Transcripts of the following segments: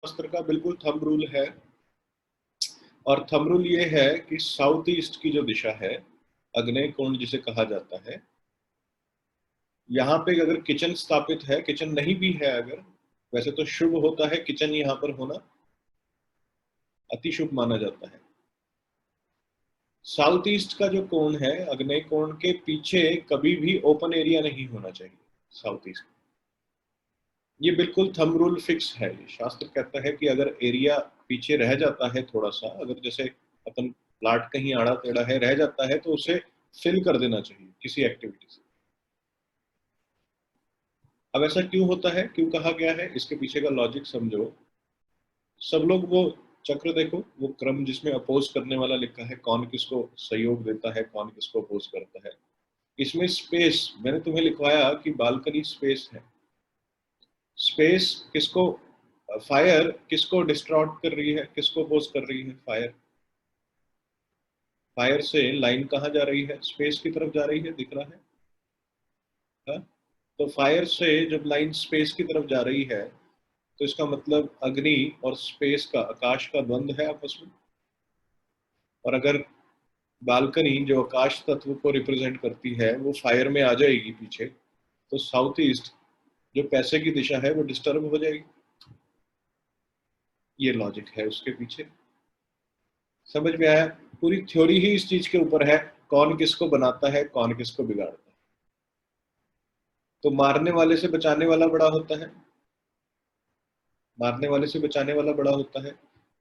शास्त्र का बिल्कुल थंब रूल है, और थंब रूल ये है कि साउथ ईस्ट की जो दिशा है, आग्नेय कोण जिसे कहा जाता है, यहाँ पे अगर किचन स्थापित है, किचन नहीं भी है अगर, वैसे तो शुभ होता है किचन यहाँ पर होना, अति शुभ माना जाता है। साउथ ईस्ट का जो कोण है, आग्नेय कोण के पीछे कभी भी ओपन एरिया नहीं होना चाहिए साउथ ईस्ट। ये बिल्कुल थंब रूल फिक्स है। शास्त्र कहता है कि अगर एरिया पीछे रह जाता है थोड़ा सा, अगर जैसे अपन प्लाट कहीं आड़ा टेढ़ा है रह जाता है, तो उसे फिल कर देना चाहिए किसी एक्टिविटी से। अब ऐसा क्यों होता है, क्यों कहा गया है, इसके पीछे का लॉजिक समझो। सब लोग वो चक्र देखो, वो क्रम जिसमें अपोज करने वाला लिखा है, कौन किसको सहयोग देता है, कौन किसको अपोज करता है। इसमें स्पेस मैंने तुम्हें लिखवाया कि बालकनी स्पेस है। स्पेस किसको, फायर किसको डिस्ट्रॉय कर रही है, किसको अपोज कर रही है, फायर। फायर से लाइन कहाँ जा रही है, स्पेस की तरफ जा रही है, दिख रहा है हा? तो फायर से जब लाइन स्पेस की तरफ जा रही है, तो इसका मतलब अग्नि और स्पेस का, आकाश का द्वंद है आपस में। और अगर बालकनी जो आकाश तत्व को रिप्रेजेंट करती है वो फायर में आ जाएगी पीछे, तो साउथ ईस्ट जो पैसे की दिशा है वो डिस्टर्ब हो जाएगी। ये लॉजिक है उसके पीछे। समझ में आया? पूरी थ्योरी ही इस चीज के ऊपर है, कौन किसको बनाता है, कौन किसको बिगाड़ता है। तो मारने वाले से बचाने वाला बड़ा होता है, मारने वाले से बचाने वाला बड़ा होता है।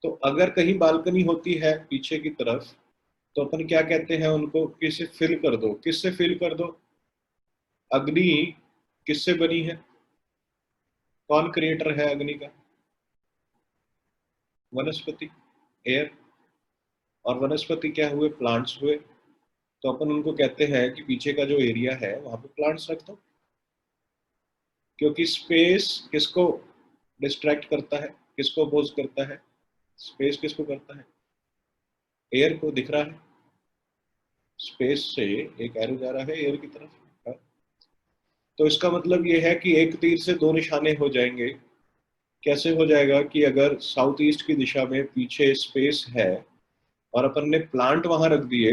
तो अगर कहीं बालकनी होती है पीछे की तरफ, तो अपन क्या कहते हैं उनको, किसे फिल कर दो, किससे फिल कर दो। अग्नि किससे बनी है, कौन क्रिएटर है अग्नि का, वनस्पति, एयर। और वनस्पति क्या हुए, प्लांट्स हुए। तो अपन उनको कहते हैं कि पीछे का जो एरिया है वहां पे प्लांट्स रख दो, क्योंकि स्पेस किसको डिस्ट्रैक्ट करता है, किसको अपोज करता है, स्पेस किसको करता है, एयर को। दिख रहा है स्पेस से एक एरो जा रहा है एयर की तरफ। तो इसका मतलब ये है कि एक तीर से दो निशाने हो जाएंगे। कैसे हो जाएगा कि अगर साउथ ईस्ट की दिशा में पीछे स्पेस है और अपन ने प्लांट वहां रख दिए,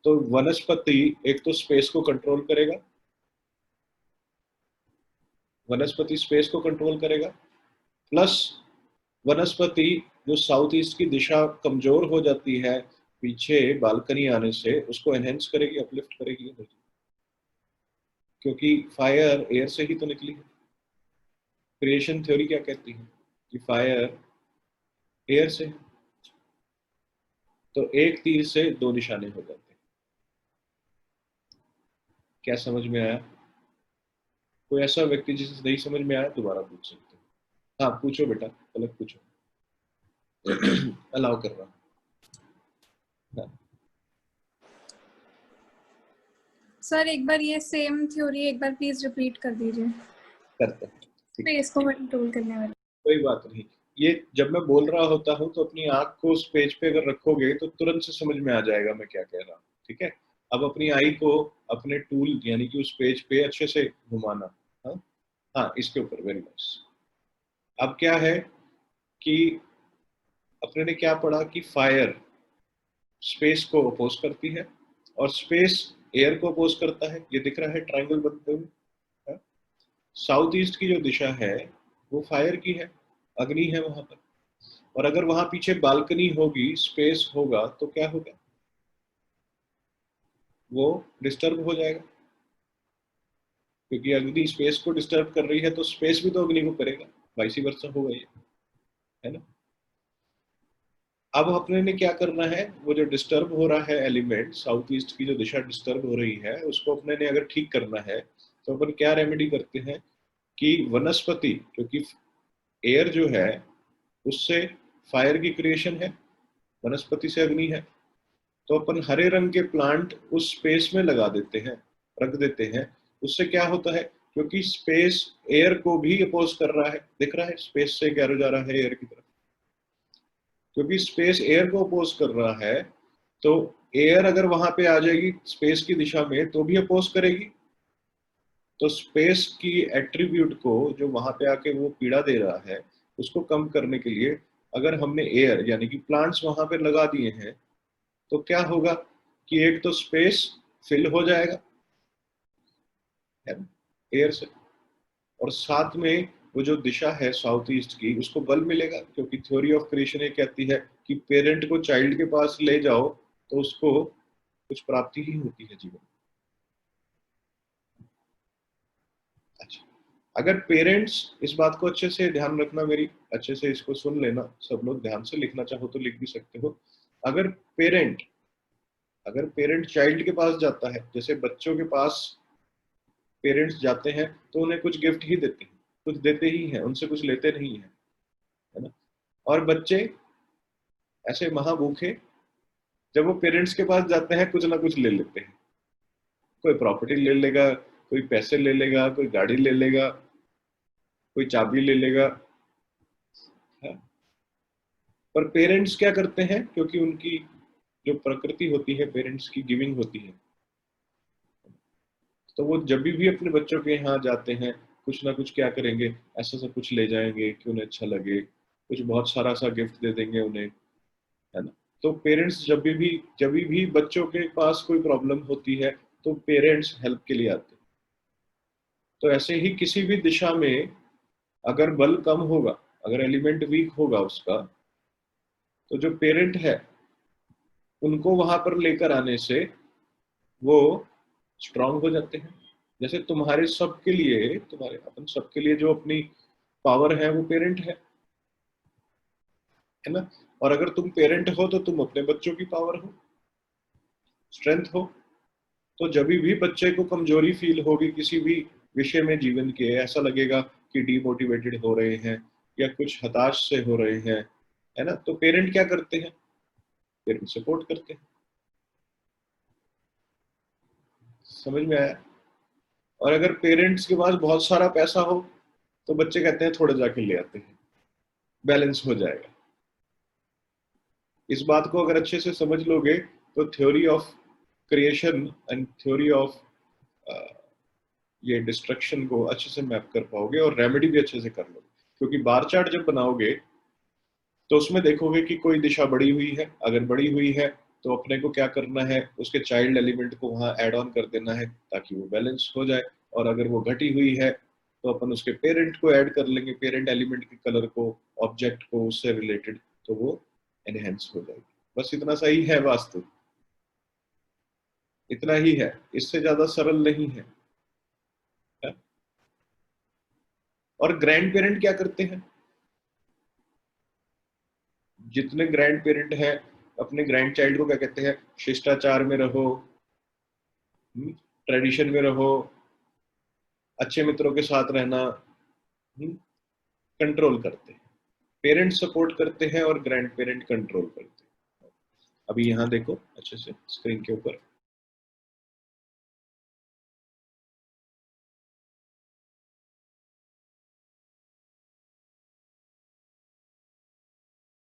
तो वनस्पति एक तो स्पेस को कंट्रोल करेगा, वनस्पति स्पेस को कंट्रोल करेगा, प्लस वनस्पति जो साउथ ईस्ट की दिशा कमजोर हो जाती है पीछे बालकनी आने से, उसको एनहेंस करेगी, अपलिफ्ट करेगी एनर्जी। क्योंकि फायर एयर से ही तो निकली है। क्रिएशन थ्योरी क्या कहती है कि फायर एयर से है। तो एक तीर से दो निशाने हो जाते हैं। क्या समझ में आया? कोई ऐसा व्यक्ति जिसे नहीं समझ में आया दोबारा पूछ सकते हो। हाँ पूछो बेटा, गलत पूछो। अलाउ कर रहा हूँ। हाँ, सर एक बार ये सेम थ्योरी एक बार प्लीज रिपीट कर दीजिए, करते हैं। स्पेस को कंट्रोल करने वाली। कोई बात नहीं। ये जब मैं बोल रहा होता हूँ तो अपनी आंख को उस पेज पे अगर रखोगे तो तुरंत से समझ में आ जाएगा मैं क्या कह रहा हूँ। ठीक है, अब अपनी आई को अपने टूल यानी कि उस पेज पे अच्छे से घुमाना। हाँ हाँ, इसके ऊपर, वेरी नाइस। अब क्या है कि अपने ने क्या पढ़ा कि फायर स्पेस को अपोज करती है और स्पेस एयर को अपोज करता है। ये दिख रहा है ट्राइंगल बनते हुए। साउथ ईस्ट की जो दिशा है वो फायर की है, अग्नि है वहां पर। और अगर वहां पीछे बालकनी होगी, स्पेस होगा, तो क्या होगा, वो डिस्टर्ब हो जाएगा। क्योंकि अग्नि स्पेस को डिस्टर्ब कर रही है तो स्पेस भी तो अग्नि को करेगा, वाइसी वर्सा होगा ये, है ना। अब अपने ने क्या करना है, वो जो डिस्टर्ब हो रहा है एलिमेंट, साउथ ईस्ट की जो दिशा डिस्टर्ब हो रही है, उसको अपने ने अगर ठीक करना है, तो अपन क्या रेमेडी करते हैं कि वनस्पति, क्योंकि एयर जो है उससे फायर की क्रिएशन है, वनस्पति से अग्नि है, तो अपन हरे रंग के प्लांट उस स्पेस में लगा देते हैं, रख देते हैं। उससे क्या होता है, क्योंकि स्पेस एयर को भी अपोज कर रहा है, दिख रहा है स्पेस से क्या जा रहा है एयर की तरफ। क्योंकि स्पेस एयर को अपोज कर रहा है, तो एयर अगर वहां पे आ जाएगी स्पेस की दिशा में तो भी अपोज करेगी। तो स्पेस की एट्रीब्यूट को जो वहां पे आके वो पीड़ा दे रहा है, उसको कम करने के लिए अगर हमने एयर यानी कि प्लांट्स वहां पे लगा दिए हैं तो क्या होगा कि एक तो स्पेस फिल हो जाएगा है ना एयर से, और साथ में वो जो दिशा है साउथ ईस्ट की उसको बल मिलेगा, क्योंकि थ्योरी ऑफ क्रिएशन ये कहती है कि पेरेंट को चाइल्ड के पास ले जाओ तो उसको कुछ प्राप्ति ही होती है जीवन में। अच्छा, अगर पेरेंट्स, इस बात को अच्छे से ध्यान रखना, मेरी अच्छे से इसको सुन लेना, सब लोग ध्यान से, लिखना चाहो तो लिख भी सकते हो। अगर पेरेंट अगर पेरेंट चाइल्ड के पास जाता है, जैसे बच्चों के पास पेरेंट्स जाते हैं तो उन्हें कुछ गिफ्ट ही देते हैं, कुछ देते ही हैं, उनसे कुछ लेते नहीं है ना। और बच्चे ऐसे महाभूखे जब वो पेरेंट्स के पास जाते हैं कुछ ना कुछ ले लेते हैं, कोई प्रॉपर्टी ले लेगा, कोई पैसे ले लेगा, कोई गाड़ी ले लेगा, कोई चाबी ले लेगा। हाँ। पर पेरेंट्स क्या करते हैं, क्योंकि उनकी जो प्रकृति होती है पेरेंट्स की गिविंग होती है, तो वो जब भी अपने बच्चों के यहाँ जाते हैं कुछ ना कुछ क्या करेंगे, ऐसा सा कुछ ले जाएंगे कि उन्हें अच्छा लगे, कुछ बहुत सारा सा गिफ्ट दे देंगे उन्हें, है ना। तो पेरेंट्स जब भी बच्चों के पास कोई प्रॉब्लम होती है तो पेरेंट्स हेल्प के लिए आते हैं। तो ऐसे ही किसी भी दिशा में अगर बल कम होगा, अगर एलिमेंट वीक होगा उसका, तो जो पेरेंट है उनको वहां पर लेकर आने से वो स्ट्रांग हो जाते हैं। जैसे तुम्हारे अपन सबके लिए जो अपनी पावर है वो पेरेंट है ना। और अगर तुम पेरेंट हो तो तुम अपने बच्चों की पावर हो, स्ट्रेंथ हो। तो जब भी बच्चे को कमजोरी फील होगी किसी भी विषय में जीवन के, ऐसा लगेगा कि डीमोटिवेटेड हो रहे हैं या कुछ हताश से हो रहे हैं, है ना, तो पेरेंट क्या करते हैं, पेरेंट सपोर्ट करते हैं। समझ में आया। और अगर पेरेंट्स के पास बहुत सारा पैसा हो तो बच्चे कहते हैं थोड़े जाके ले आते हैं, बैलेंस हो जाएगा। इस बात को अगर अच्छे से समझ लोगे तो theory of creation and theory of ये डिस्ट्रक्शन को अच्छे से मैप कर पाओगे और रेमेडी भी अच्छे से कर लोगे। क्योंकि बार चार्ट जब बनाओगे तो उसमें देखोगे कि कोई दिशा बढ़ी हुई है, अगर बढ़ी हुई है तो अपने को क्या करना है, उसके चाइल्ड एलिमेंट को वहां ऐड ऑन कर देना है ताकि वो बैलेंस हो जाए। और अगर वो घटी हुई है तो अपन उसके पेरेंट को ऐड कर लेंगे, पेरेंट एलिमेंट के कलर को, ऑब्जेक्ट को, उससे रिलेटेड, तो वो एनहेंस हो जाएगी। बस इतना सही है वास्तु, इतना ही है, इससे ज्यादा सरल नहीं है। और ग्रैंड पेरेंट क्या करते हैं, जितने ग्रैंड पेरेंट हैं अपने ग्रैंड चाइल्ड को क्या कहते हैं, शिष्टाचार में रहो, ट्रेडिशन में रहो, अच्छे मित्रों के साथ रहना, कंट्रोल करते हैं। पेरेंट सपोर्ट करते हैं और ग्रैंड पेरेंट कंट्रोल करते हैं। अभी यहाँ देखो अच्छे से स्क्रीन के ऊपर,